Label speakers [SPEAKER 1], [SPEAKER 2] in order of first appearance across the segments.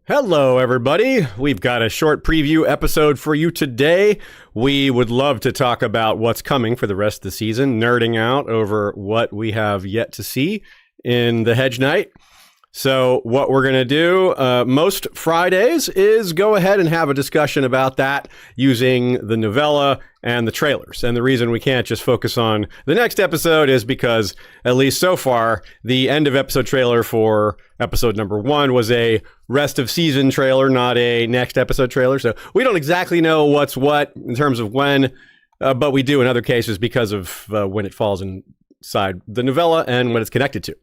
[SPEAKER 1] Hello, everybody. We've got a short preview episode for you today. We would love to talk about what's coming for the rest of the season, nerding out over what we have yet to see in the Hedge Knight. So what we're going to do most Fridays is go ahead and have a discussion about that using the novella and the trailers. And the reason we can't just focus on the next episode is because, at least so far, the end of episode trailer for episode number 1 was a rest of season trailer, not a next episode trailer. So we don't exactly know what's what in terms of when, but we do in other cases because of when it falls inside the novella and what it's connected to.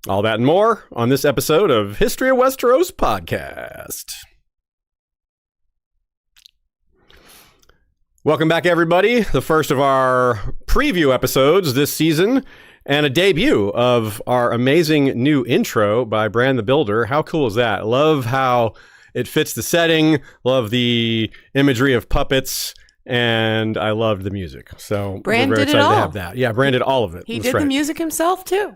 [SPEAKER 1] All that and more on this episode of History of Westeros podcast. Welcome back, everybody. The first of our preview episodes this season and a debut of our amazing new intro by Bran the Builder. How cool is that? Love how it fits the setting. Love the imagery of puppets. And I loved the music. So
[SPEAKER 2] Bran
[SPEAKER 1] we're very
[SPEAKER 2] did it
[SPEAKER 1] excited to
[SPEAKER 2] all.
[SPEAKER 1] have that. Yeah, Bran did all of it.
[SPEAKER 2] He
[SPEAKER 1] That's
[SPEAKER 2] did
[SPEAKER 1] right.
[SPEAKER 2] the music himself, too.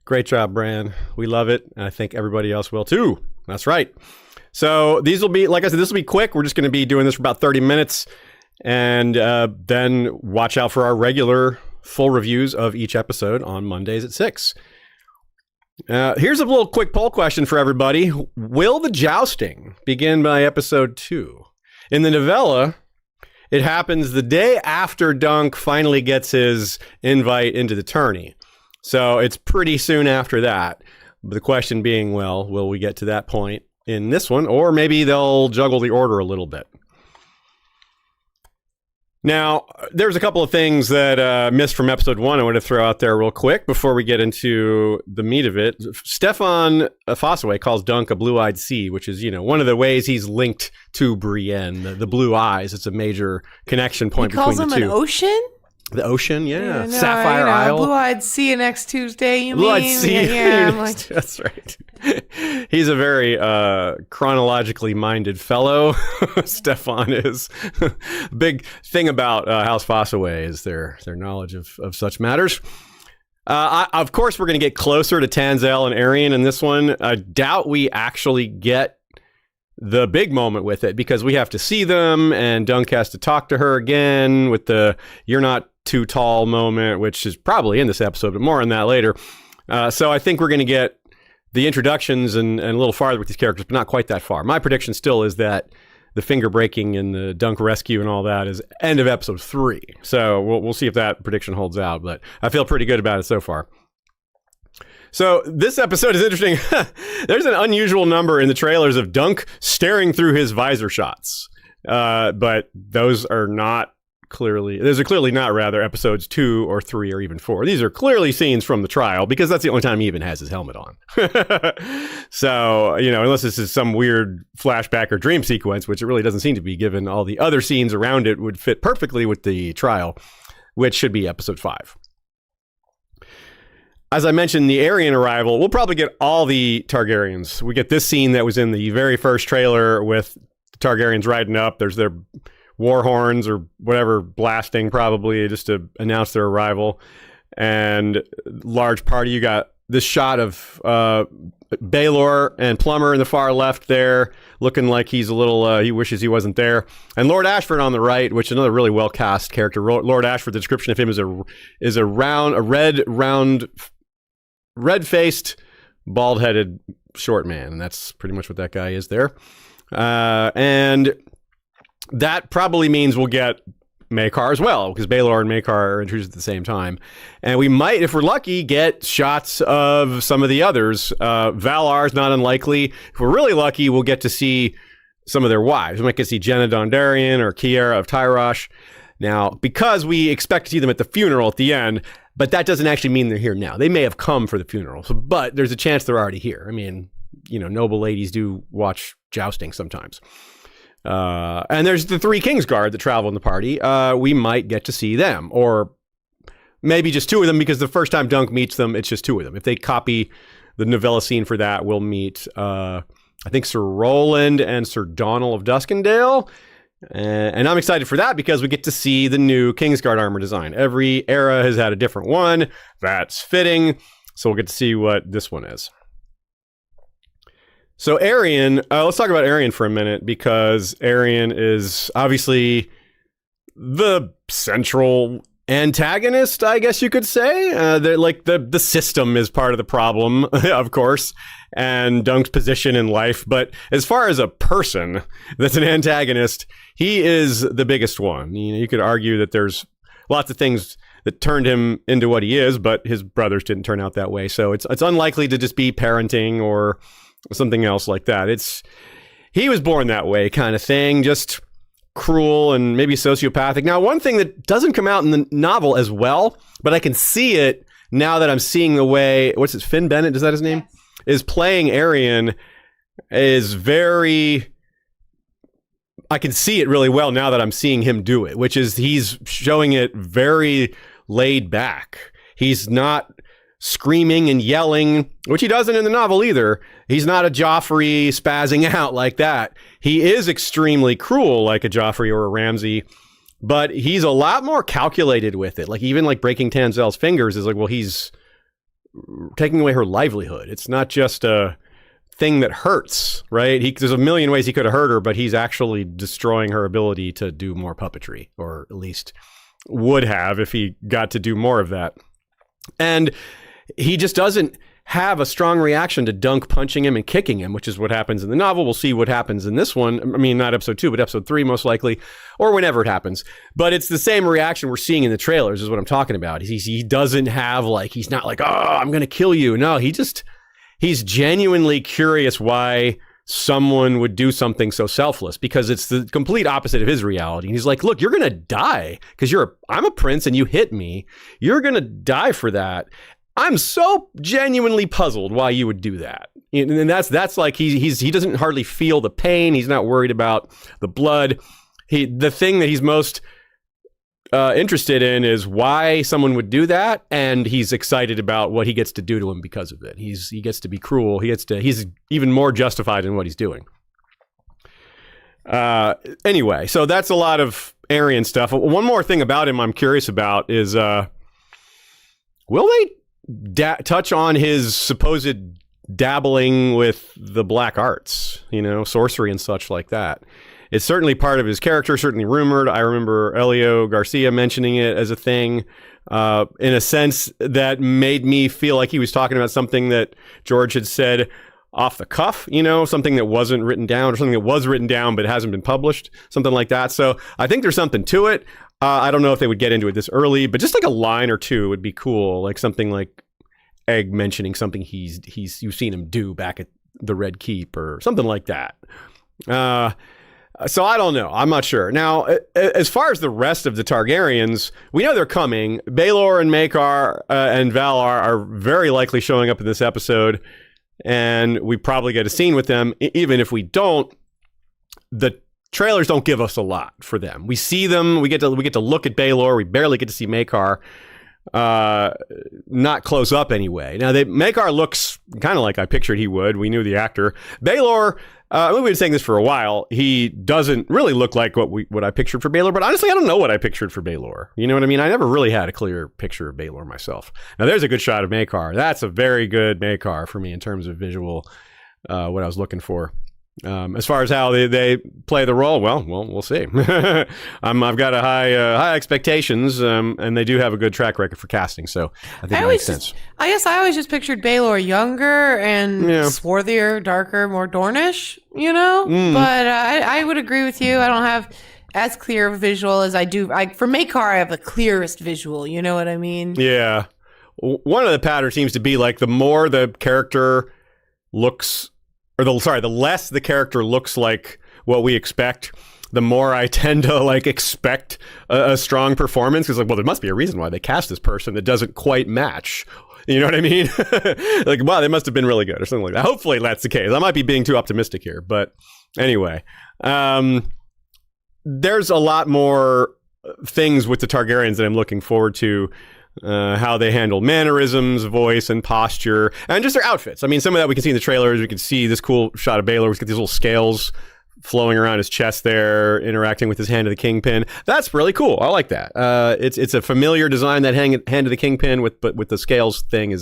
[SPEAKER 1] Great job, Bran. We love it. And I think everybody else will too. That's right. So these will be, like I said, this will be quick. We're just going to be doing this for about 30 minutes. And then watch out for our regular full reviews of each episode on Mondays at 6. Here's a little quick poll question for everybody. Will the jousting begin by episode 2? In the novella, it happens the day after Dunk finally gets his invite into the tourney. So it's pretty soon after that. But the question being, well, will we get to that point in this one? Or maybe they'll juggle the order a little bit. Now, there's a couple of things that missed from episode 1 I want to throw out there real quick before we get into the meat of it. Stefan Fossaway calls Dunk a blue-eyed sea, which is, one of the ways he's linked to Brienne, the blue eyes. It's a major connection point between the two.
[SPEAKER 2] He calls him an ocean?
[SPEAKER 1] The ocean, yeah.
[SPEAKER 2] No,
[SPEAKER 1] Sapphire Isle.
[SPEAKER 2] Blue-eyed sea next Tuesday, you
[SPEAKER 1] Blue-eyed
[SPEAKER 2] mean?
[SPEAKER 1] sea.
[SPEAKER 2] Yeah, I'm like...
[SPEAKER 1] That's right. He's a very chronologically minded fellow. Stefan is. Big thing about House Fossaway is their knowledge of such matters. Of course, we're going to get closer to Tanzell and Aerion in this one. I doubt we actually get the big moment with it because we have to see them and Dunk has to talk to her again with the "you're not too tall" moment, which is probably in this episode, but more on that later. So I think we're going to get the introductions and a little farther with these characters, but not quite that far. My prediction still is that the finger breaking and the Dunk rescue and all that is end of episode 3. So we'll see if that prediction holds out, but I feel pretty good about it so far. So this episode is interesting. There's an unusual number in the trailers of Dunk staring through his visor shots. But those are clearly not episodes 2 or 3 or even 4. These are clearly scenes from the trial because that's the only time he even has his helmet on. So, unless this is some weird flashback or dream sequence, which it really doesn't seem to be given all the other scenes around it would fit perfectly with the trial, which should be episode 5. As I mentioned, the Aerion arrival, we'll probably get all the Targaryens. We get this scene that was in the very first trailer with the Targaryens riding up. There's their war horns or whatever blasting probably just to announce their arrival. And large party, you got this shot of Baelor and Plummer in the far left there, looking like he's a little, he wishes he wasn't there. And Lord Ashford on the right, which is another really well-cast character. Lord Ashford, the description of him is a red-faced, bald-headed short man. And that's pretty much what that guy is there. And that probably means we'll get Maekar as well, because Baelor and Maekar are introduced at the same time. And we might, if we're lucky, get shots of some of the others. Valar's not unlikely. If we're really lucky, we'll get to see some of their wives. We might get to see Jenna Dondarrion or Kiera of Tyrosh. Now, because we expect to see them at the funeral at the end, but that doesn't actually mean they're here now. They may have come for the funeral, but there's a chance they're already here. I mean, noble ladies do watch jousting sometimes. And there's the 3 Kingsguard that travel in the party. We might get to see them, or maybe just 2 of them, because the first time Dunk meets them, it's just 2 of them. If they copy the novella scene for that, we'll meet, I think, Sir Roland and Sir Donal of Duskendale. And I'm excited for that because we get to see the new Kingsguard armor design. Every era has had a different one. That's fitting. So we'll get to see what this one is. So Aerion, let's talk about Aerion for a minute, because Aerion is obviously the central antagonist, I guess you could say. The system is part of the problem, of course, and Dunk's position in life. But as far as a person that's an antagonist, he is the biggest one. You could argue that there's lots of things that turned him into what he is, but his brothers didn't turn out that way. So it's unlikely to just be parenting or something else like that. He was born that way kind of thing, just cruel and maybe sociopathic. Now, one thing that doesn't come out in the novel as well, but I can see it now that I'm seeing the way, Finn Bennett, is that his name? Yes. Is playing Aerion is very... I can see it really well now that I'm seeing him do it, which is he's showing it very laid back. He's not screaming and yelling, which he doesn't in the novel either. He's not a Joffrey spazzing out like that. He is extremely cruel like a Joffrey or a Ramsay, but he's a lot more calculated with it. Like even like breaking Tanzel's fingers is like, well, he's taking away her livelihood. It's not just a thing that hurts, right? There's a million ways he could have hurt her, but he's actually destroying her ability to do more puppetry, or at least would have if he got to do more of that. And he just doesn't have a strong reaction to Dunk punching him and kicking him, which is what happens in the novel. We'll see what happens in this one. I mean, not episode 2, but episode 3 most likely, or whenever it happens. But it's the same reaction we're seeing in the trailers is what I'm talking about. He doesn't have he's not like, oh, I'm going to kill you. No, he's genuinely curious why someone would do something so selfless, because it's the complete opposite of his reality. And he's like, look, you're going to die because I'm a prince and you hit me. You're going to die for that. I'm so genuinely puzzled why you would do that. And that's like, he doesn't hardly feel the pain. He's not worried about the blood. The thing that he's most interested in is why someone would do that, and he's excited about what he gets to do to him because of it. He gets to be cruel. He's even more justified in what he's doing. Anyway, so that's a lot of Aerion stuff. One more thing about him I'm curious about is will they touch on his supposed dabbling with the black arts, sorcery and such like that? It's certainly part of his character, certainly rumored. I remember Elio Garcia mentioning it as a thing, in a sense that made me feel like he was talking about something that George had said off the cuff, something that wasn't written down, or something that was written down but hasn't been published, something like that. So I think there's something to it. I don't know if they would get into it this early, but just like a line or two would be cool, like something like Egg mentioning something you've seen him do back at the Red Keep or something like that. So I don't know. I'm not sure. Now, as far as the rest of the Targaryens, we know they're coming. Baelor and Maekar and Valar are very likely showing up in this episode, and we probably get a scene with them. Even if we don't, the trailers don't give us a lot for them. We see them. We get to look at Baelor. We barely get to see Maekar. Not close up anyway. Now, Maekar looks kind of like I pictured he would. We knew the actor. Baelor, we've been saying this for a while. He doesn't really look like what I pictured for Baelor, but honestly, I don't know what I pictured for Baelor. You know what I mean? I never really had a clear picture of Baelor myself. Now, there's a good shot of Maekar. That's a very good Maekar for me in terms of visual, what I was looking for. As far as how they play the role, well, we'll see. I've got a high expectations, and they do have a good track record for casting, so I think it makes sense.
[SPEAKER 2] I guess I always just pictured Baelor younger and swarthier, darker, more Dornish, But I would agree with you. I don't have as clear of a visual as I do. For Maekar, I have the clearest visual. You know what I mean? Yeah.
[SPEAKER 1] One of the patterns seems to be like the more the character looks. The less the character looks like what we expect, the more I tend to expect a strong performance. Because there must be a reason why they cast this person that doesn't quite match. You know what I mean? Wow, they must have been really good or something like that. Hopefully that's the case. I might be being too optimistic here, but anyway, there's a lot more things with the Targaryens that I'm looking forward to. How they handle mannerisms, voice, and posture, and just their outfits. I mean, some of that we can see in the trailers. We can see this cool shot of Baelor. He's got these little scales flowing around his chest there, interacting with his hand of the kingpin. That's really cool. I like that. It's a familiar design, that hand of the kingpin with the scales thing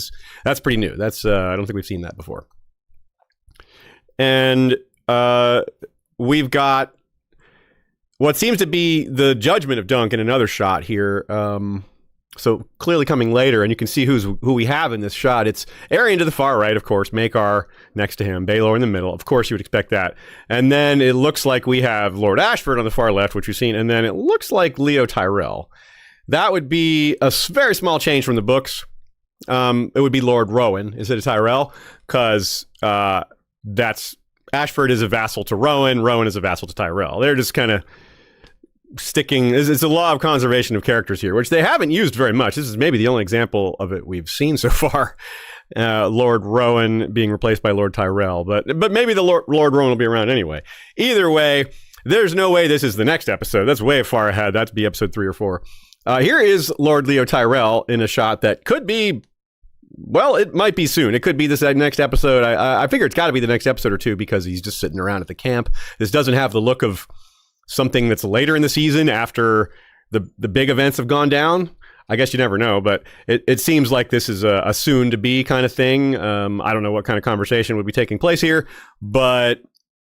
[SPEAKER 1] that's pretty new. I don't think we've seen that before. and we've got what seems to be the judgment of Dunk in another shot here. So clearly coming later, and you can see who we have in this shot. It's Aerion to the far right, of course, Maekar next to him, Baelor in the middle. Of course, you would expect that. And then it looks like we have Lord Ashford on the far left, which we've seen, and then it looks like Leo Tyrell. That would be a very small change from the books. It would be Lord Rowan instead of Tyrell, because that's Ashford is a vassal to Rowan. Rowan is a vassal to Tyrell. They're just kind of sticking. It's a law of conservation of characters here, which they haven't used very much. This is maybe the only example of it we've seen so far. Lord Rowan being replaced by Lord Tyrell, but maybe the Lord Rowan will be around anyway. Either way, there's no way this is the next episode. That's way far ahead. That'd be episode 3 or 4. Here is Lord Leo Tyrell in a shot that could be, well, it might be soon. It could be this next episode. I figure it's got to be the next episode or two, because he's just sitting around at the camp. This doesn't have the look of something that's later in the season after the big events have gone down. I guess you never know, but it seems like this is a soon to be kind of thing. I don't know what kind of conversation would be taking place here, but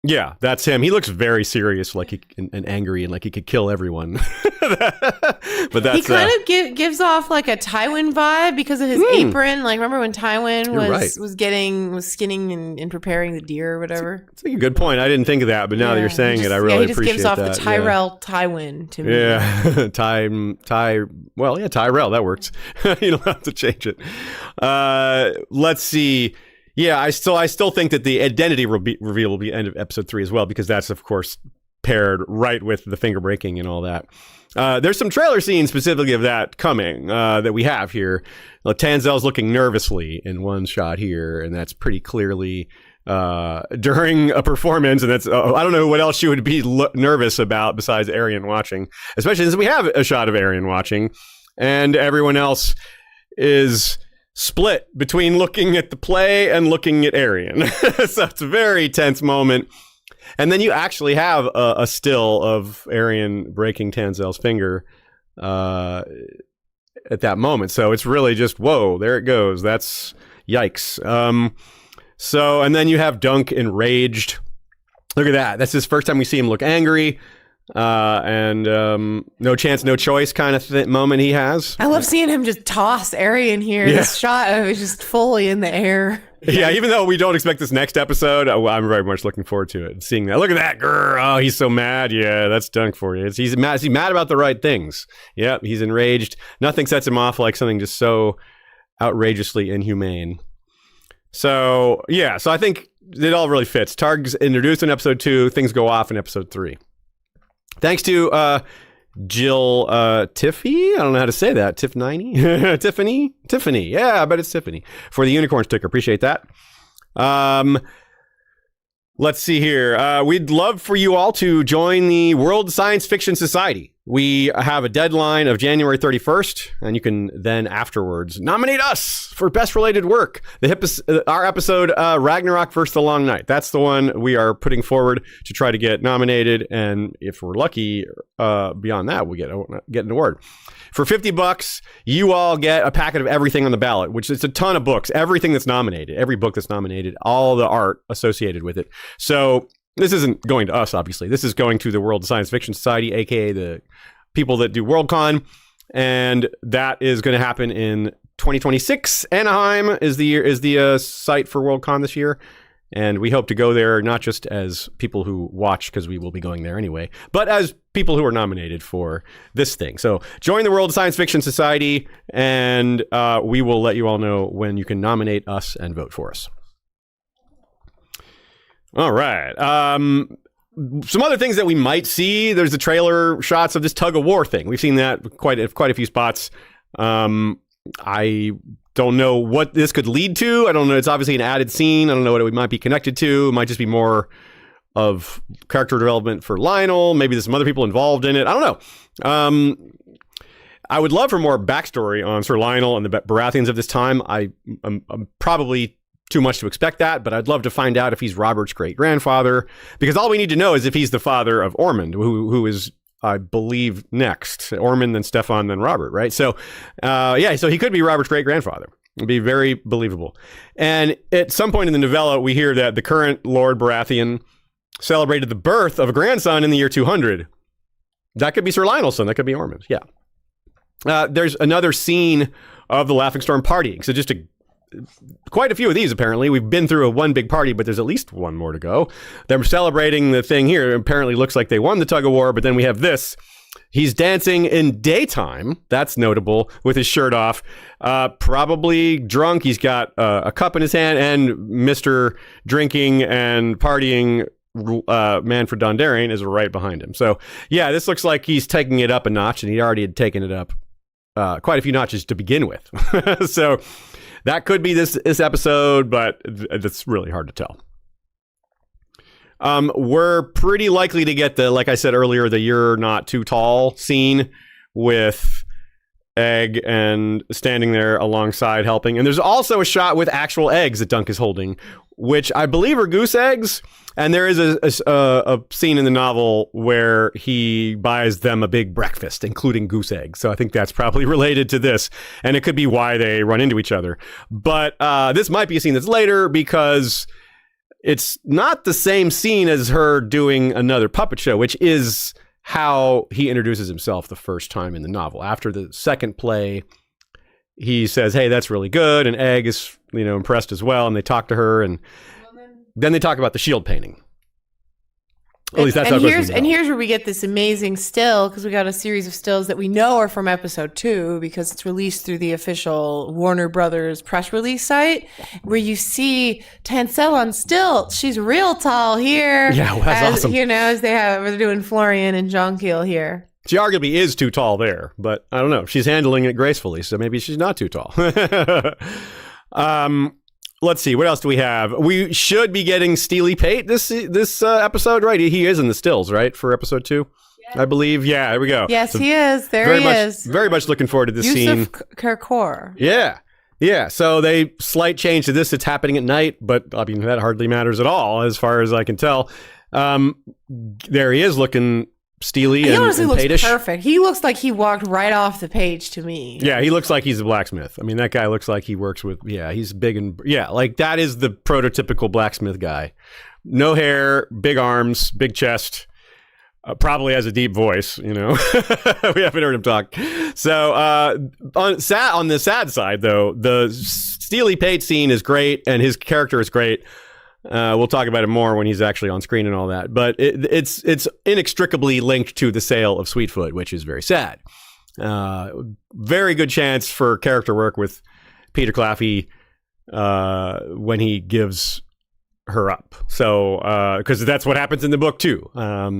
[SPEAKER 1] yeah, that's him. He looks very serious, like and angry, and like he could kill everyone. But that's
[SPEAKER 2] he kind of gives off like a Tywin vibe because of his apron. Like, remember when Tywin was skinning and preparing the deer or whatever?
[SPEAKER 1] That's a good point. I didn't think of that, but now that you're saying it, I really appreciate that.
[SPEAKER 2] He just gives off the Tyrell Tywin to me.
[SPEAKER 1] Yeah, Tyrell, that works. You don't have to change it. Let's see. Yeah, I still think that the identity reveal will be end of episode 3 as well, because that's, of course, paired right with the finger breaking and all that. There's some trailer scenes specifically of that coming that we have here. Tanzel's looking nervously in one shot here, and that's pretty clearly during a performance, and that's I don't know what else she would be nervous about besides Aerion watching, especially since we have a shot of Aerion watching, and everyone else is split between looking at the play and looking at Aerion. So it's a very tense moment. And then you actually have a still of Aerion breaking Tanzel's finger at that moment. So it's really just, whoa, there it goes. That's yikes. And then you have Dunk enraged. Look at that. That's his first time we see him look angry. And no chance, no choice kind of moment he has.
[SPEAKER 2] I love seeing him just toss Aerion here. Yeah. This shot of it just fully in the air.
[SPEAKER 1] Yeah, even though we don't expect this next episode, I'm very much looking forward to it. Seeing that. Look at that. Grr, oh, he's so mad. Yeah, that's Dunk for you. He's mad about the right things. Yep, he's enraged. Nothing sets him off like something just so outrageously inhumane. So, yeah, so I think it all really fits. Targ's introduced in episode 2. Things go off in episode 3. Thanks to Jill Tiffy. I don't know how to say that. Tiffany. Yeah, I bet it's Tiffany for the unicorn sticker. Appreciate that. Let's see here. We'd love for you all to join the World Science Fiction Society. We have a deadline of January 31st, and you can then afterwards nominate us for best related work. Our episode, Ragnarok vs. The Long Night. That's the one we are putting forward to try to get nominated, and if we're lucky, beyond that, we get an award. For $50, you all get a packet of everything on the ballot, which is a ton of books. Everything that's nominated, every book that's nominated, all the art associated with it. So this isn't going to us, obviously. This is going to the World Science Fiction Society, aka the people that do Worldcon, and that is going to happen in 2026. Anaheim is the site for Worldcon this year, and we hope to go there not just as people who watch, because we will be going there anyway, but as people who are nominated for this thing. So join the World Science Fiction Society, and we will let you all know when you can nominate us and vote for us. All right. Some other things that we might see. There's the trailer shots of this tug of war thing. We've seen that quite a few spots. I don't know what this could lead to. I don't know. It's obviously an added scene. I don't know what it might be connected to. It might just be more of character development for Lionel. Maybe there's some other people involved in it. I don't know. I would love for more backstory on Sir Lionel and the Baratheons of this time. I'm probably too much to expect that, but I'd love to find out if he's Robert's great-grandfather, because all we need to know is if he's the father of Ormond, who is, I believe, next. Ormond, then Stefan, then Robert, right? So, so he could be Robert's great-grandfather. It'd be very believable. And at some point in the novella, we hear that the current Lord Baratheon celebrated the birth of a grandson in the year 200. That could be Sir Lionel's son. That could be Ormond's. Yeah. There's another scene of the Laughing Storm partying. So just quite a few of these, apparently. We've been through one big party, but there's at least one more to go. They're celebrating the thing here. It apparently looks like they won the tug of war, but then we have this. He's dancing in daytime. That's notable, with his shirt off. Probably drunk. He's got a cup in his hand, and Mr. Drinking and Partying Manfred Dondarrion is right behind him. So, yeah, this looks like he's taking it up a notch, and he already had taken it up quite a few notches to begin with. So that could be this episode, but that's really hard to tell. We're pretty likely to get the, like I said earlier, the "you're not too tall" scene with Egg and standing there alongside helping. And there's also a shot with actual eggs that Dunk is holding, which I believe are goose eggs. And there is a scene in the novel where he buys them a big breakfast, including goose eggs. So I think that's probably related to this. And it could be why they run into each other. But this might be a scene that's later, because it's not the same scene as her doing another puppet show, which is how he introduces himself the first time in the novel. After the second play, he says, "Hey, that's really good." And Egg is, impressed as well. And they talk to her, and then they talk about the shield painting. At least that's how it goes.
[SPEAKER 2] And here's where we get this amazing still, because we got a series of stills that we know are from episode 2, because it's released through the official Warner Brothers press release site, where you see Tancel on stilts. She's real tall here.
[SPEAKER 1] Yeah, well, that's awesome.
[SPEAKER 2] As they're doing Florian and Jonquil here.
[SPEAKER 1] She arguably is too tall there, but I don't know. She's handling it gracefully, so maybe she's not too tall. Let's see. What else do we have? We should be getting Steely Pate this episode, right? He is in the stills, right, for episode 2, yes. I believe. Yeah, there we go.
[SPEAKER 2] Yes, so he is. He is.
[SPEAKER 1] Very much looking forward to this scene.
[SPEAKER 2] Yusuf Kerkor.
[SPEAKER 1] Yeah. So they slight change to this. It's happening at night, but I mean that hardly matters at all, as far as I can tell. There he is, looking steely and
[SPEAKER 2] honestly looks
[SPEAKER 1] Pate-ish.
[SPEAKER 2] Perfect. He looks like he walked right off the page to me.
[SPEAKER 1] Yeah, he looks like he's a blacksmith. I mean, that guy looks like he works with, he's big and, like that is the prototypical blacksmith guy. No hair, big arms, big chest, probably has a deep voice, We haven't heard him talk. So on the sad side, though, the Steely Pate scene is great and his character is great. We'll talk about it more when he's actually on screen and all that. But it's inextricably linked to the sale of Sweetfoot, which is very sad. Very good chance for character work with Peter Claffey when he gives her up. So, because that's what happens in the book too.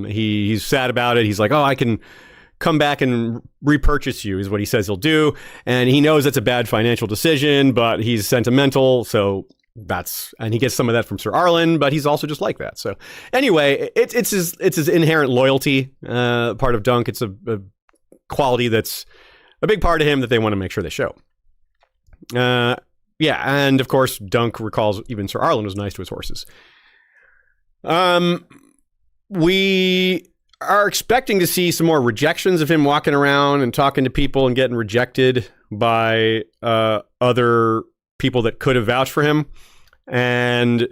[SPEAKER 1] He's sad about it. He's like, "Oh, I can come back and repurchase you," is what he says he'll do. And he knows that's a bad financial decision, but he's sentimental. So and he gets some of that from Sir Arlen, but he's also just like that. So anyway, it's his inherent loyalty, part of Dunk. It's a quality that's a big part of him that they want to make sure they show. And of course, Dunk recalls even Sir Arlen was nice to his horses. We are expecting to see some more rejections of him walking around and talking to people and getting rejected by other people that could have vouched for him. And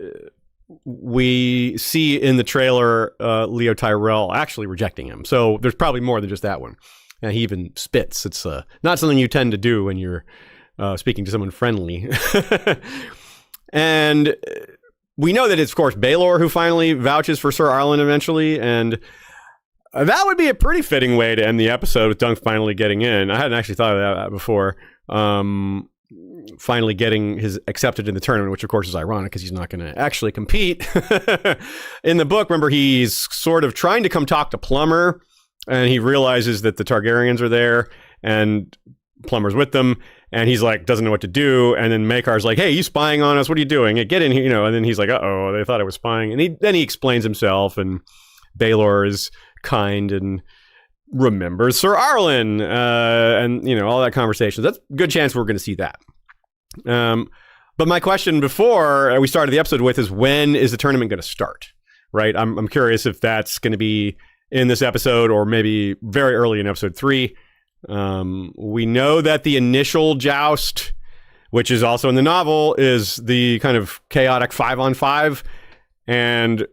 [SPEAKER 1] we see in the trailer Leo Tyrell actually rejecting him. So there's probably more than just that one. And he even spits. It's not something you tend to do when you're speaking to someone friendly. And we know that it's, of course, Baelor who finally vouches for Sir Arlen eventually. And that would be a pretty fitting way to end the episode with Dunk finally getting in. I hadn't actually thought of that before. Finally getting his accepted in the tournament, which of course is ironic because he's not going to actually compete. In the book, remember, he's sort of trying to come talk to Plummer, and he realizes that the Targaryens are there and Plummer's with them, and he's like, doesn't know what to do. And then Maekar's like, "Hey, you spying on us? What are you doing? Get in here," And then he's like, "Uh-oh, they thought I was spying." And then he explains himself, and Baelor is kind and remembers Sir Arlen, and all that conversation. That's a good chance we're going to see that. But my question before we started the episode with is, when is the tournament going to start? Right? I'm curious if that's going to be in this episode or maybe very early in episode 3. We know that the initial joust which is also in the novel, is the kind of chaotic 5-on-5, and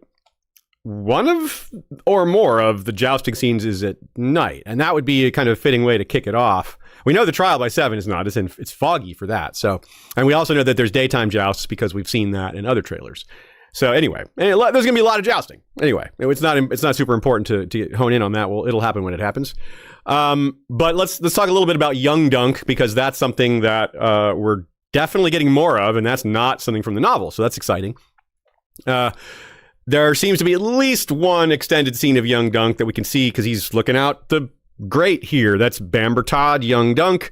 [SPEAKER 1] one of or more of the jousting scenes is at night, and that would be a kind of fitting way to kick it off. We know the trial by 7 is not; it's foggy for that. So, and we also know that there's daytime jousts because we've seen that in other trailers. So anyway, there's going to be a lot of jousting. Anyway, it's not super important to hone in on that. Well, it'll happen when it happens. But let's talk a little bit about young Dunk, because that's something that we're definitely getting more of, and that's not something from the novel. So that's exciting. There seems to be at least one extended scene of young Dunk that we can see because he's looking out the grate here. That's Bamber Todd, young Dunk.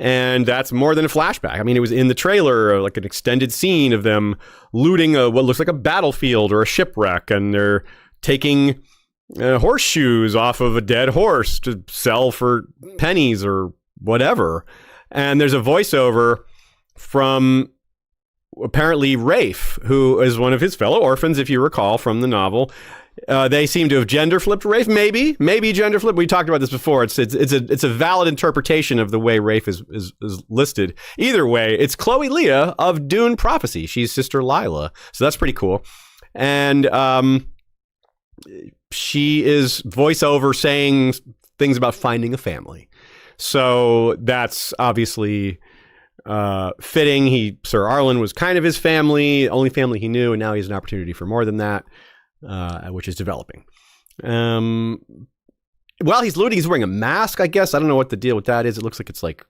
[SPEAKER 1] And that's more than a flashback. I mean, it was in the trailer, like an extended scene of them looting what looks like a battlefield or a shipwreck. And they're taking horseshoes off of a dead horse to sell for pennies or whatever. And there's a voiceover from apparently Rafe, who is one of his fellow orphans, if you recall from the novel. They seem to have gender flipped Rafe, maybe gender flipped. We talked about this before. It's a valid interpretation of the way Rafe is listed. Either way, it's Chloe Leah of Dune Prophecy. She's Sister Lila, so that's pretty cool. And she is voiceover saying things about finding a family. So that's obviously fitting. Sir Arlen was kind of his family, only family he knew, and now he has an opportunity for more than that. Which is developing. While he's looting, he's wearing a mask, I guess. I don't know what the deal with that is. It looks like it's like...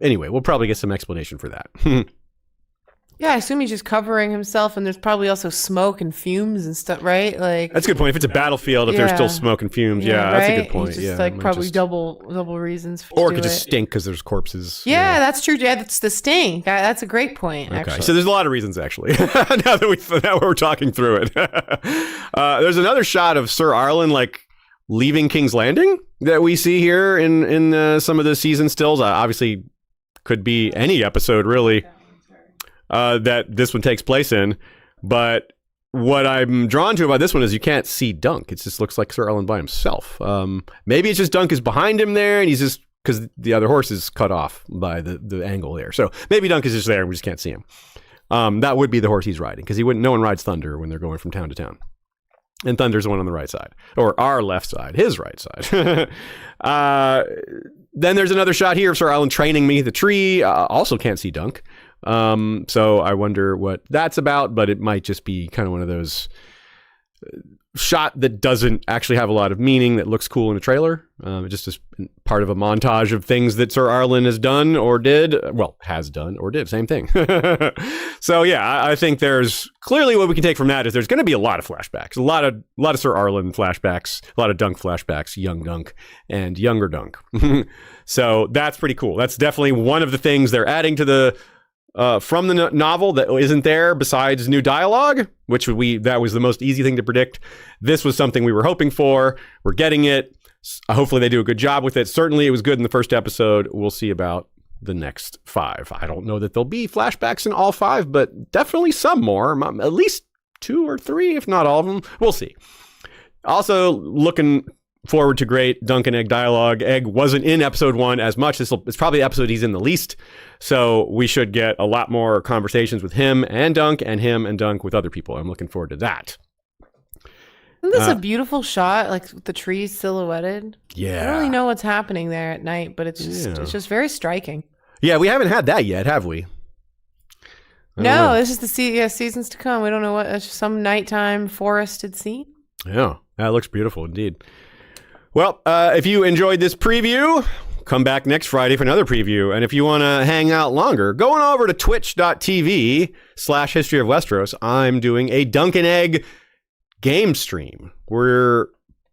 [SPEAKER 1] anyway, we'll probably get some explanation for that.
[SPEAKER 2] Yeah, I assume he's just covering himself, and there's probably also smoke and fumes and stuff, right? Like
[SPEAKER 1] that's a good point. If it's a battlefield, if there's still smoke and fumes, right? That's a good point.
[SPEAKER 2] It's just like probably double reasons for
[SPEAKER 1] or it could just stink because there's corpses.
[SPEAKER 2] Yeah, that's true. Yeah, that's the stink. That's a great point, actually.
[SPEAKER 1] Okay, so there's a lot of reasons, actually, now that we're talking through it. There's another shot of Sir Arlen, like, leaving King's Landing that we see here in some of the season stills. Obviously, could be any episode, really. That this one takes place in, but what I'm drawn to about this one is you can't see Dunk. It just looks like Sir Arlen by himself. Maybe it's just Dunk is behind him there, and he's just because the other horse is cut off by the angle there. So maybe Dunk is just there, and we just can't see him. That would be the horse he's riding because no one rides Thunder when they're going from town to town, and Thunder's the one on the right side or our left side, his right side. Then there's another shot here of Sir Arlen training me the tree. Also can't see Dunk. So I wonder what that's about, but it might just be kind of one of those shot that doesn't actually have a lot of meaning that looks cool in a trailer. Just as part of a montage of things that Sir Arlen has done or did. Well, has done or did. Same thing. So yeah, I think there's clearly what we can take from that is there's going to be a lot of flashbacks, a lot of Sir Arlen flashbacks, a lot of Dunk flashbacks, young Dunk and younger Dunk. So that's pretty cool. That's definitely one of the things they're adding to the from the novel that isn't there besides new dialogue, which that was the most easy thing to predict. This was something we were hoping for. We're getting it. Hopefully they do a good job with it. Certainly it was good in the first episode. We'll see about the next 5. I don't know that there'll be flashbacks in all 5, but definitely some more, at least 2 or 3, if not all of them. We'll see. Also looking forward to great Dunk and Egg dialogue. Egg wasn't in episode 1 as much. It's probably the episode he's in the least. So we should get a lot more conversations with him and Dunk and him and Dunk with other people. I'm looking forward to that.
[SPEAKER 2] Isn't this a beautiful shot, like with the trees silhouetted?
[SPEAKER 1] Yeah.
[SPEAKER 2] I don't really know what's happening there at night, but it's just very striking.
[SPEAKER 1] Yeah, we haven't had that yet, have we?
[SPEAKER 2] No, this is the seasons to come. We don't know what. It's just some nighttime forested scene.
[SPEAKER 1] Yeah, that looks beautiful indeed. Well, if you enjoyed this preview, come back next Friday for another preview. And if you want to hang out longer, go on over to twitch.tv/History of Westeros. I'm doing a Dunk and Egg game stream. We're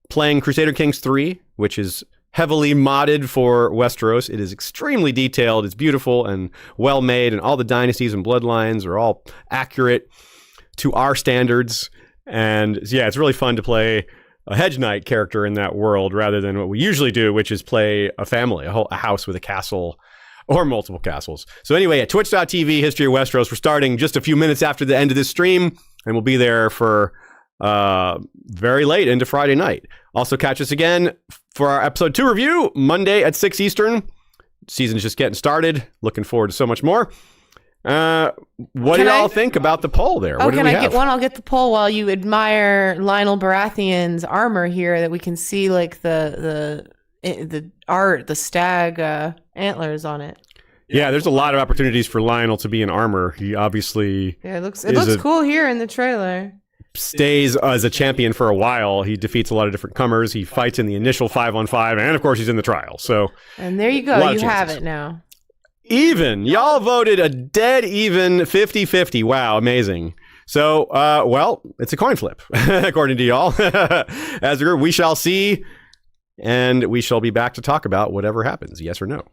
[SPEAKER 1] playing Crusader Kings 3, which is heavily modded for Westeros. It is extremely detailed. It's beautiful and well made, and all the dynasties and bloodlines are all accurate to our standards. And yeah, it's really fun to play a Hedge Knight character in that world rather than what we usually do, which is play a family, a house with a castle or multiple castles. So anyway, at twitch.tv, History of Westeros, we're starting just a few minutes after the end of this stream, and we'll be there for very late into Friday night. Also catch us again for our episode 2 review Monday at 6 Eastern. Season's just getting started. Looking forward to so much more. What do y'all think about the poll there?
[SPEAKER 2] Oh,
[SPEAKER 1] What do
[SPEAKER 2] can
[SPEAKER 1] we
[SPEAKER 2] I
[SPEAKER 1] have?
[SPEAKER 2] get one? I'll get the poll while you admire Lionel Baratheon's armor here, that we can see like the art, the stag antlers on it.
[SPEAKER 1] Yeah, there's a lot of opportunities for Lionel to be in armor. He obviously
[SPEAKER 2] it looks cool here in the trailer.
[SPEAKER 1] Stays as a champion for a while. He defeats a lot of different comers. He fights in the initial 5-on-5, and of course he's in the trial. So,
[SPEAKER 2] and there you go. You have it now.
[SPEAKER 1] Even. Y'all voted a dead even 50-50. Wow, amazing. So, well, it's a coin flip, according to y'all. As a group, we shall see, and we shall be back to talk about whatever happens, yes or no.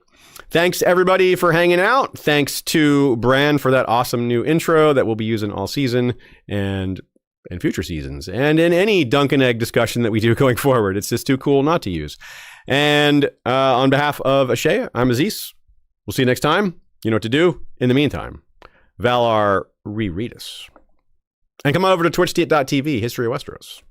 [SPEAKER 1] Thanks, everybody, for hanging out. Thanks to Bran for that awesome new intro that we'll be using all season and in future seasons, and in any Dunk and Egg discussion that we do going forward. It's just too cool not to use. And on behalf of Ashea, I'm Aziz. We'll see you next time. You know what to do. In the meantime, Valar, reread us. And come on over to twitch.tv, History of Westeros.